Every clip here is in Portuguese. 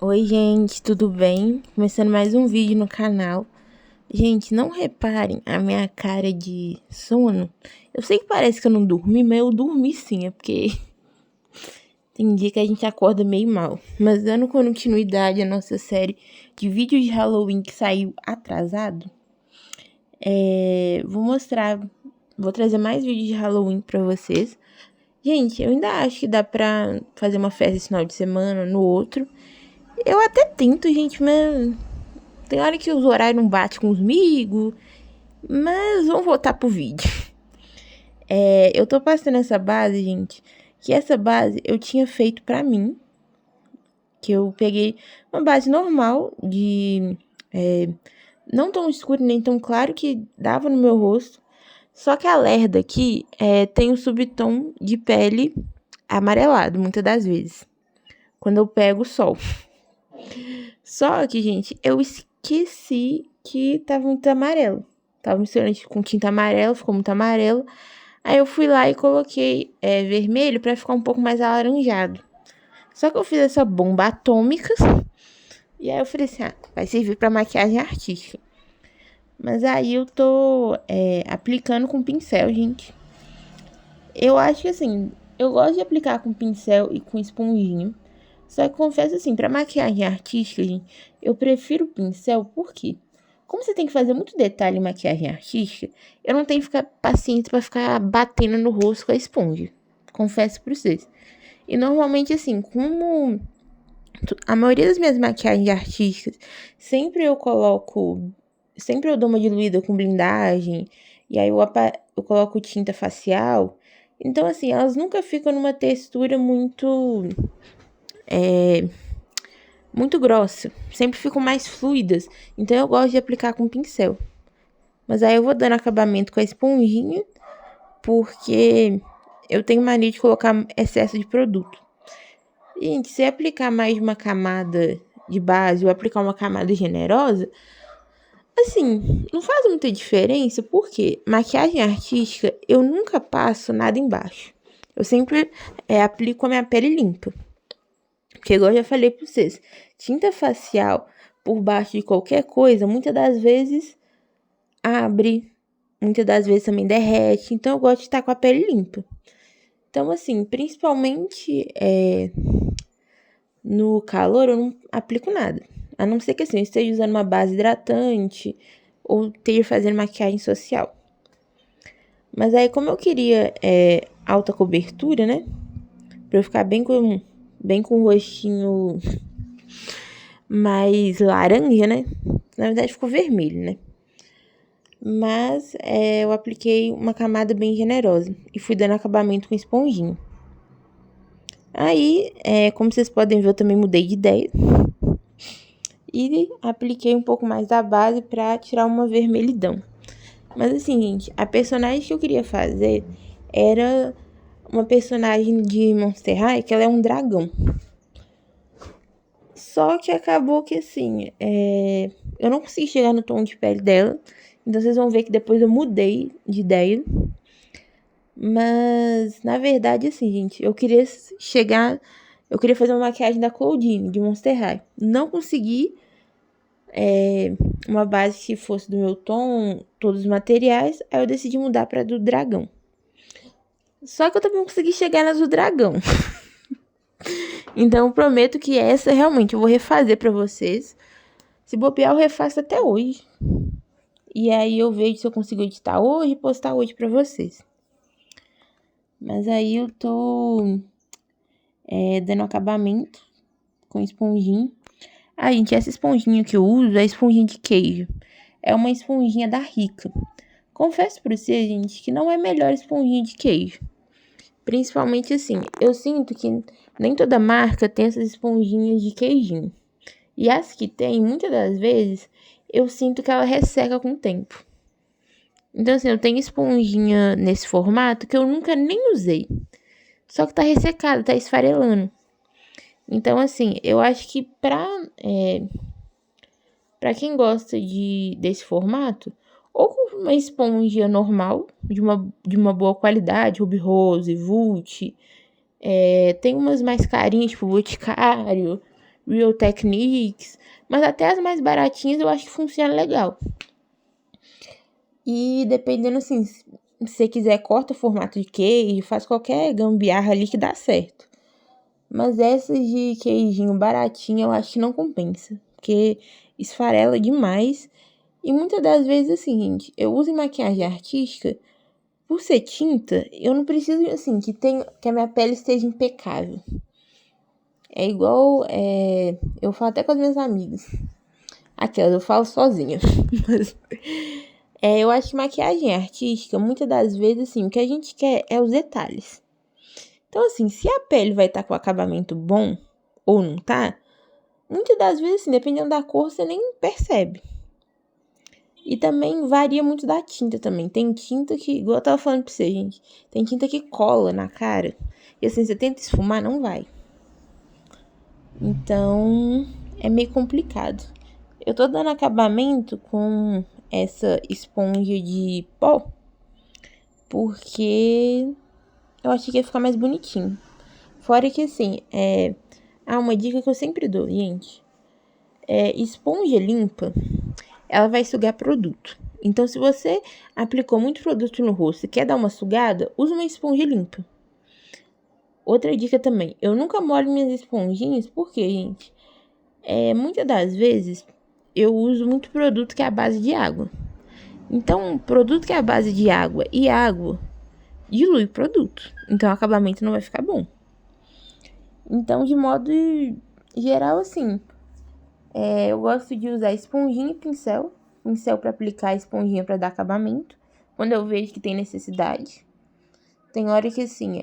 Oi, gente, tudo bem? Começando mais um vídeo no canal. Gente, não reparem a minha cara de sono. Eu sei que parece que eu não dormi, mas eu dormi sim, é porque tem dia que a gente acorda meio mal. Mas dando continuidade à nossa série de vídeos de Halloween que saiu atrasado, vou trazer mais vídeos de Halloween pra vocês. Gente, eu ainda acho que dá pra fazer uma festa esse final de semana, no outro. Eu até tento, gente, mas tem hora que os horários não batem com os amigos, mas vamos voltar pro vídeo. Eu tô passando essa base, gente, que essa base eu tinha feito pra mim, que eu peguei uma base normal não tão escuro nem tão claro que dava no meu rosto, só que a Lerda aqui tem um subtom de pele amarelado, muitas das vezes, quando eu pego o sol. Só que, gente, eu esqueci que tava muito amarelo. Tava misturando com tinta amarela, ficou muito amarelo. Aí eu fui lá e coloquei vermelho pra ficar um pouco mais alaranjado. Só que eu fiz essa bomba atômica. E aí eu falei assim, vai servir pra maquiagem artística. Mas aí eu tô aplicando com pincel, gente. Eu acho que assim, eu gosto de aplicar com pincel e com esponjinha. Só que confesso assim, pra maquiagem artística, gente, eu prefiro pincel, por quê? Como você tem que fazer muito detalhe em maquiagem artística, eu não tenho que ficar paciente pra ficar batendo no rosto com a esponja. Confesso pra vocês. E normalmente, assim, como a maioria das minhas maquiagens artísticas, sempre eu dou uma diluída com blindagem, e aí eu coloco tinta facial. Então, assim, elas nunca ficam numa textura muito grossa, sempre ficam mais fluidas. Então eu gosto de aplicar com pincel. Mas aí eu vou dando acabamento com a esponjinha, porque eu tenho mania de colocar excesso de produto. Gente, se aplicar mais de uma camada de base ou aplicar uma camada generosa, assim, não faz muita diferença, porque maquiagem artística eu nunca passo nada embaixo. Eu sempre aplico a minha pele limpa. Porque, igual eu já falei pra vocês, tinta facial por baixo de qualquer coisa, muitas das vezes abre, muitas das vezes também derrete. Então, eu gosto de estar com a pele limpa. Então, assim, principalmente no calor, eu não aplico nada. A não ser que, assim, eu esteja usando uma base hidratante ou esteja fazendo maquiagem social. Mas aí, como eu queria alta cobertura, né? Pra eu ficar bem com o rostinho mais laranja, né? Na verdade ficou vermelho, né? Mas eu apliquei uma camada bem generosa e fui dando acabamento com esponjinha. Aí, como vocês podem ver, eu também mudei de ideia. E apliquei um pouco mais da base pra tirar uma vermelhidão. Mas assim, gente, a personagem que eu queria fazer era uma personagem de Monster High, que ela é um dragão. Só que acabou que, assim, eu não consegui chegar no tom de pele dela. Então, vocês vão ver que depois eu mudei de ideia. Mas, na verdade, assim, gente, eu queria fazer uma maquiagem da Claudine, de Monster High. Não consegui uma base que fosse do meu tom, todos os materiais. Aí eu decidi mudar pra do dragão. Só que eu também não consegui chegar nas do dragão. Então, eu prometo que essa realmente eu vou refazer pra vocês. Se bobear, eu refaço até hoje. E aí eu vejo se eu consigo editar hoje e postar hoje pra vocês. Mas aí eu tô dando acabamento com esponjinha. Gente, essa esponjinha que eu uso é esponjinha de queijo. É uma esponjinha da Rica. Confesso pra vocês, gente, que não é a melhor esponjinha de queijo. Principalmente assim, eu sinto que nem toda marca tem essas esponjinhas de queijinho. E as que tem, muitas das vezes, eu sinto que ela resseca com o tempo. Então, assim, eu tenho esponjinha nesse formato que eu nunca nem usei. Só que tá ressecada, tá esfarelando. Então, assim, eu acho que pra quem gosta desse formato, ou com uma esponja normal, de uma boa qualidade, Ruby Rose, Vult, tem umas mais carinhas, tipo Boticário, Real Techniques, mas até as mais baratinhas eu acho que funciona legal. E dependendo, assim, se você quiser, corta o formato de queijo, faz qualquer gambiarra ali que dá certo. Mas essas de queijinho baratinho eu acho que não compensa, porque esfarela demais. E muitas das vezes, assim, gente, eu uso em maquiagem artística, por ser tinta, eu não preciso, assim, que a minha pele esteja impecável. É igual, eu falo até com as minhas amigas. Aquelas, eu falo sozinha. Mas, eu acho que maquiagem artística, muitas das vezes, assim, o que a gente quer é os detalhes. Então, assim, se a pele vai estar com acabamento bom ou não tá, muitas das vezes, assim, dependendo da cor, você nem percebe. E também varia muito da tinta também. Tem tinta que, igual eu tava falando pra você, gente, tem tinta que cola na cara. E assim, você tenta esfumar, não vai. Então, é meio complicado. Eu tô dando acabamento com essa esponja de pó, porque eu achei que ia ficar mais bonitinho. Fora que, assim, uma dica que eu sempre dou, gente. Esponja limpa, ela vai sugar produto. Então, se você aplicou muito produto no rosto e quer dar uma sugada, usa uma esponja limpa. Outra dica também, eu nunca molho minhas esponjinhas, porque, gente, muitas das vezes eu uso muito produto que é a base de água. Então, produto que é a base de água e água dilui o produto. Então, o acabamento não vai ficar bom. Então, de modo geral, assim, eu gosto de usar esponjinha e pincel. Pincel para aplicar, esponjinha para dar acabamento. Quando eu vejo que tem necessidade. Tem hora que, assim,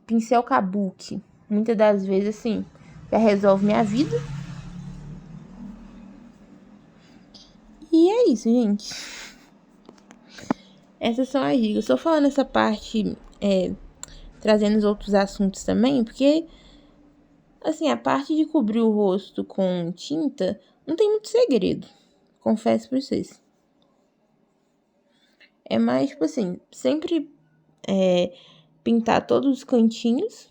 pincel kabuki. Muitas das vezes, assim, já resolve minha vida. E é isso, gente. Essas são as dicas. Eu tô falando essa parte, trazendo os outros assuntos também, porque, assim, a parte de cobrir o rosto com tinta não tem muito segredo. Confesso pra vocês. É mais, tipo assim, sempre pintar todos os cantinhos.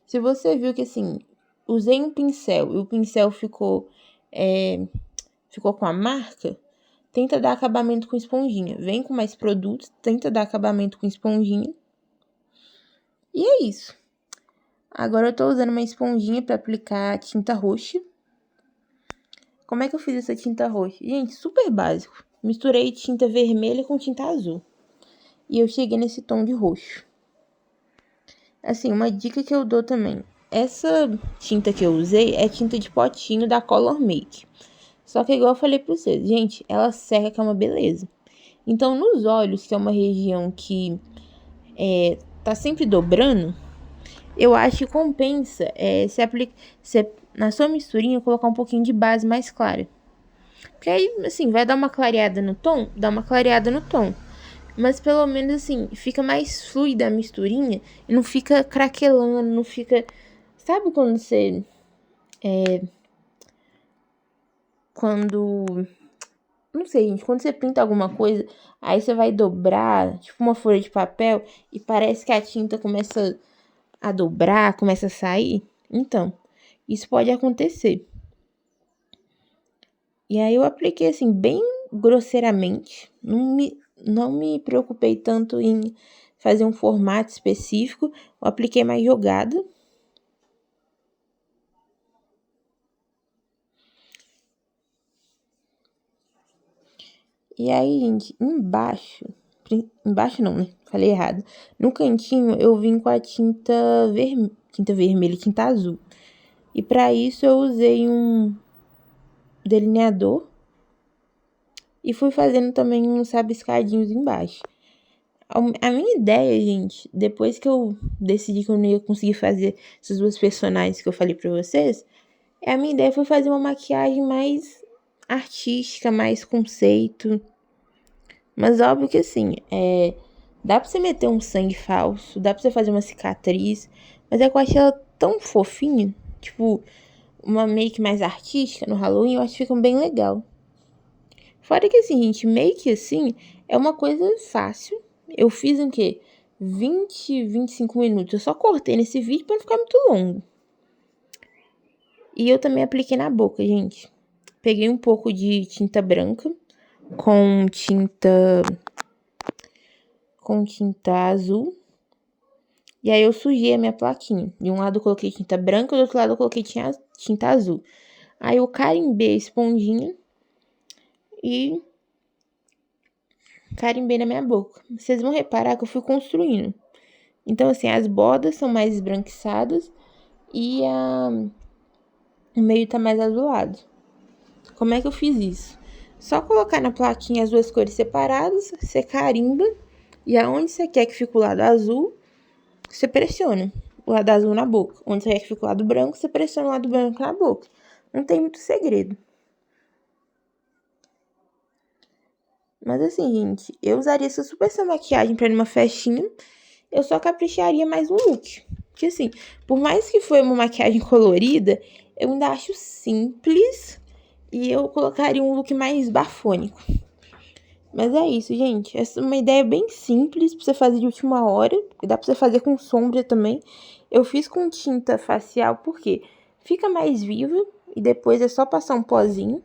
Se você viu que, assim, usei um pincel e o pincel ficou com a marca, tenta dar acabamento com esponjinha. Vem com mais produtos, tenta dar acabamento com esponjinha. E é isso. Agora eu tô usando uma esponjinha pra aplicar tinta roxa. Como é que eu fiz essa tinta roxa? Gente, super básico. Misturei tinta vermelha com tinta azul. E eu cheguei nesse tom de roxo. Assim, uma dica que eu dou também. Essa tinta que eu usei é tinta de potinho da Color Make. Só que igual eu falei pra vocês, gente, ela seca que é uma beleza. Então, nos olhos, que é uma região que tá sempre dobrando, eu acho que compensa na sua misturinha colocar um pouquinho de base mais clara. Porque aí, assim, vai dar uma clareada no tom? Dá uma clareada no tom. Mas pelo menos, assim, fica mais fluida a misturinha e não fica craquelando, não fica... Sabe quando você... Não sei, gente, quando você pinta alguma coisa, aí você vai dobrar, tipo uma folha de papel, e parece que a tinta começa a dobrar, começa a sair. Então, isso pode acontecer. E aí eu apliquei assim, bem grosseiramente. Não me preocupei tanto em fazer um formato específico. Eu apliquei mais jogada. E aí, gente, embaixo não, né? Falei errado. No cantinho eu vim com a tinta vermelha, tinta azul. E para isso eu usei um delineador e fui fazendo também uns rabiscadinhos embaixo. A minha ideia, gente, depois que eu decidi que eu não ia conseguir fazer essas duas personagens que eu falei pra vocês, a minha ideia foi fazer uma maquiagem mais artística, mais conceito. Mas óbvio que assim, dá pra você meter um sangue falso, dá pra você fazer uma cicatriz, mas é que eu achei ela tão fofinha, tipo, uma make mais artística no Halloween, eu acho que fica bem legal. Fora que assim, gente, make assim é uma coisa fácil. Eu fiz em quê? 20, 25 minutos. Eu só cortei nesse vídeo pra não ficar muito longo. E eu também apliquei na boca, gente. Peguei um pouco de tinta branca com tinta azul. E aí eu sujei a minha plaquinha. De um lado eu coloquei tinta branca, do outro lado eu coloquei tinta azul. Aí eu carimbei a esponjinha e carimbei na minha boca. Vocês vão reparar que eu fui construindo. Então, assim, as bordas são mais esbranquiçadas e o meio tá mais azulado. Como é que eu fiz isso? Só colocar na plaquinha as duas cores separadas, você carimba, e aonde você quer que fique o lado azul, você pressiona o lado azul na boca. Onde você quer que fique o lado branco, você pressiona o lado branco na boca. Não tem muito segredo. Mas assim, gente, eu usaria essa maquiagem pra ir numa festinha. Eu só capricharia mais no look. Porque assim, por mais que foi uma maquiagem colorida, eu ainda acho simples. E eu colocaria um look mais bafônico. Mas é isso, gente. Essa é uma ideia bem simples pra você fazer de última hora. E dá pra você fazer com sombra também. Eu fiz com tinta facial porque fica mais vivo. E depois é só passar um pozinho.